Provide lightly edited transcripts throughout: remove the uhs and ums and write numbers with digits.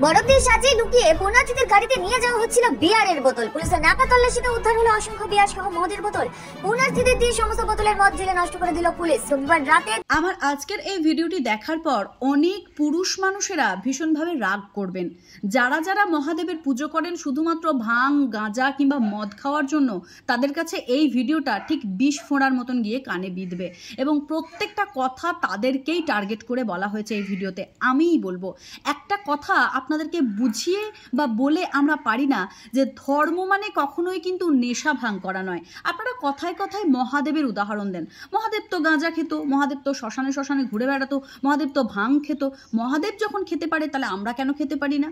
বরফদের সাজে লুকিয়ে পুণ্যার্থীদের গাড়িতে নিয়ে যাওয়া হচ্ছিল বিয়ারের বোতল। পুলিশের নাকা তল্লাশিতে উদ্ধার হলো অসংখ্য বিয়ার সহ মদের বোতল। পুণ্যার্থীদের দিয়ে সমস্ত বোতলের মদ ঢেলে নষ্ট করে দিল পুলিশ। রবিবার রাতে আমার আজকের এই ভিডিওটি দেখার পর অনেক পুরুষ মানুষেরা ভীষণভাবে রাগ করবেন। যারা যারা মহাদেবের পুজো করেন শুধুমাত্র ভাং, গাঁজা কিংবা মদ খাওয়ার জন্য, তাদের কাছে এই ভিডিওটা ঠিক বিষ ফোঁড়ার মতন গিয়ে কানে বিঁধবে এবং প্রত্যেকটা কথা তাদেরকেই টার্গেট করে বলা হয়েছে এই ভিডিওতে। আমিই বলবো, একটা কথা আপনাদেরকে বুঝিয়ে বা বলে আমরা পারি না যে ধর্ম মানে কখনোই কিন্তু নেশা ভাঙ করা নয়। আপনারা কথায় কথায় মহাদেবের উদাহরণ দেন। মহাদেব তো গাঁজা খেত, মহাদেব তো শ্মশানে শ্মশানে ঘুরে বেড়াতো, মহাদেব তো ভাং খেত। মহাদেব যখন খেতে পারে তাহলে আমরা কেন খেতে পারি না?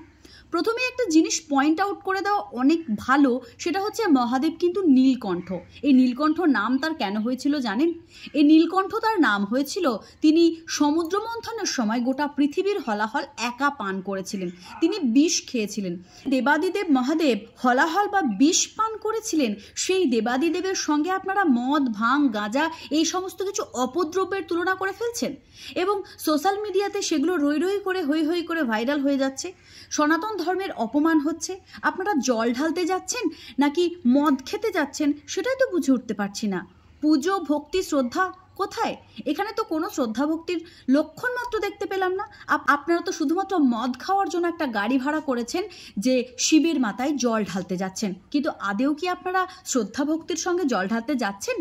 প্রথমে একটা জিনিস পয়েন্ট আউট করে দেওয়া অনেক ভালো, সেটা হচ্ছে মহাদেব কিন্তু নীলকণ্ঠ। এই নীলকণ্ঠ নাম তার কেন হয়েছিল জানেন? এই নীলকণ্ঠ তার নাম হয়েছিল, তিনি সমুদ্র মন্থনের সময় গোটা পৃথিবীর হলাহল একা পান করেছিলেন, তিনি বিষ খেয়েছিলেন। দেবাদিদেব মহাদেব হলাহল বা বিষ পান করেছিলেন, সেই দেবাদিদেবের সঙ্গে আপনারা মদ, ভাং, গাঁজা এই সমস্ত কিছু অপদ্রব্যের তুলনা করে ফেলছেন এবং সোশ্যাল মিডিয়াতে সেগুলো রই রই করে হই হই করে ভাইরাল হয়ে যাচ্ছে। সনাতন ধর্মের অপমান হচ্ছে। আপনারা জল ঢালতে যাচ্ছেন নাকি মদ খেতে যাচ্ছেন সেটাই তো বুঝে উঠতে পারছি না। পুজো, ভক্তি, শ্রদ্ধা কোথায়? এখানে তো কোনো শ্রদ্ধা ভক্তির লক্ষণ মাত্র দেখতে পেলাম না। আপনারা তো শুধুমাত্র মদ খাওয়ার জন্য একটা গাড়ি ভাড়া করেছেন যে শিবের মাথায় জল ঢালতে যাচ্ছেন, কিন্তু আদেও কি আপনারা শ্রদ্ধা ভক্তির সঙ্গে জল ঢালতে যাচ্ছেন,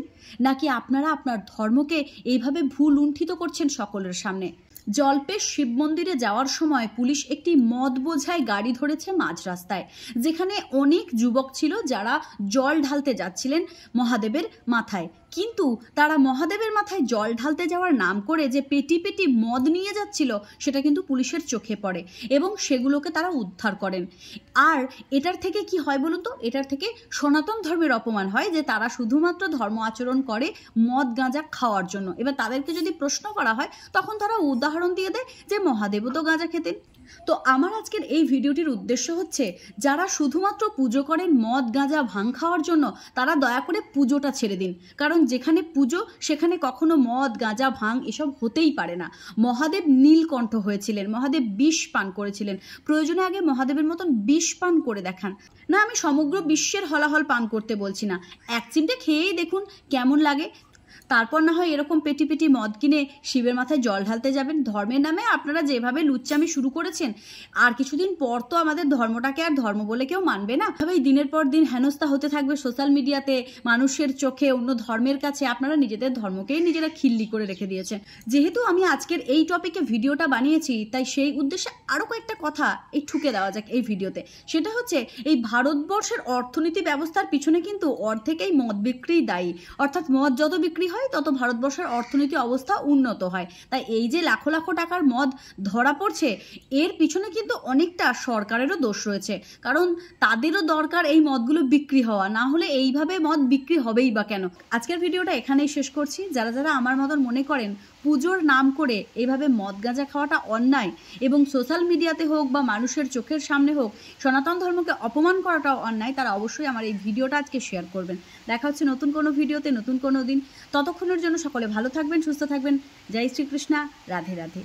নাকি আপনারা আপনার ধর্মকে এইভাবে ভুল লুণ্ঠিত করছেন সকলের সামনে? জলপেশ শিব মন্দিরে যাওয়ার সময় পুলিশ একটি মদ বোঝাই গাড়ি ধরেছে মাঝ রাস্তায়, যেখানে অনেক যুবক ছিল যারা জল ঢালতে যাচ্ছিলেন মহাদেবের মাথায়। কিন্তু তারা মহাদেবের মাথায় জল ঢালতে যাওয়ার নাম করে যে পেটি পেটি মদ নিয়ে যাচ্ছিল, সেটা কিন্তু পুলিশের চোখে পড়ে এবং সেগুলোকে তারা উদ্ধার করেন। আর এটার থেকে কি হয় বলুন তো? এটার থেকে সনাতন ধর্মের অপমান হয় যে তারা শুধুমাত্র ধর্ম আচরণ করে মদ, গাঁজা খাওয়ার জন্য। এবার তাদেরকে যদি প্রশ্ন করা হয় তখন তারা উদাহরণ দিয়ে দেয় যে মহাদেবও তো গাঁজা খেতেন। তো আমার আজকের এই ভিডিওটির উদ্দেশ্য হচ্ছে, যারা শুধুমাত্র পুজো করেন মদ, গাঁজা, ভাং খাওয়ার জন্য, তারা দয়া করে পুজোটা ছেড়ে দিন। কারণ যেখানে পুজো সেখানে কখনো মদ, গাঁজা, ভাং এসব হতেই পারে না। মহাদেব নীলকণ্ঠ হয়েছিলেন, মহাদেব বিষ পান করেছিলেন। প্রয়োজনে আগে মহাদেবের মতন বিষ পান করে দেখান। না, আমি সমগ্র বিশ্বের হলাহল পান করতে বলছি না, এক চিমটে খেয়েই দেখুন কেমন লাগে। তারপর না হয় এরকম পেটি পেটি মদ কিনে শিবের মাথায় জল ঢালতে যাবেন। ধর্মের নামে আপনারা যেভাবে লুচ্চামি শুরু করেছেন, আর কিছুদিন পর তো আমাদের ধর্মটাকে আর ধর্ম বলে কেউ মানবে না। এভাবেই দিনের পর দিন হেনস্থা হতে থাকবে সোশ্যাল মিডিয়াতে, মানুষের চোখে, অন্য ধর্মের কাছে। আপনারা নিজেদের ধর্মকেই নিজেরা খিল্লি করে রেখে দিয়েছেন। যেহেতু আমি আজকের এই টপিকে ভিডিওটা বানিয়েছি, তাই সেই উদ্দেশ্যে আরও কয়েকটা কথা এই ঠুকে দেওয়া যাক এই ভিডিওতে। সেটা হচ্ছে, এই ভারতবর্ষের অর্থনীতি ব্যবস্থার পিছনে কিন্তু অর্ধেকেই মদ বিক্রি দায়ী। অর্থাৎ মদ যত বিক্রি হয় তত ভারতবর্ষের অর্থনীতি অবস্থা উন্নত হয়। তাই এই যে লাখো লাখো টাকার মদ ধরা পড়ছে, এর পিছনে কিন্তু অনেকটা সরকারেরও দোষ রয়েছে। কারণ তাদেরও দরকার এই মদগুলো বিক্রি হওয়া, না হলে এইভাবে মদ বিক্রি হবেই বা কেন? আজকের ভিডিওটা এখানেই শেষ করছি। যারা যারা আমার মতন মনে করেন পুজোর নাম করে এইভাবে মদ, গাঁজা খাওয়াটা অন্যায় এবং সোশ্যাল মিডিয়াতে হোক বা মানুষের চোখের সামনে হোক সনাতন ধর্মকে অপমান করাটাও অন্যায়, তারা অবশ্যই আমার এই ভিডিওটা আজকে শেয়ার করবেন। দেখা হচ্ছে নতুন কোনো ভিডিওতে, নতুন কোনো দিন। ততক্ষণের জন্য সকলে ভালো থাকবেন, সুস্থ থাকবেন। জয় শ্রীকৃষ্ণা, রাধে রাধে।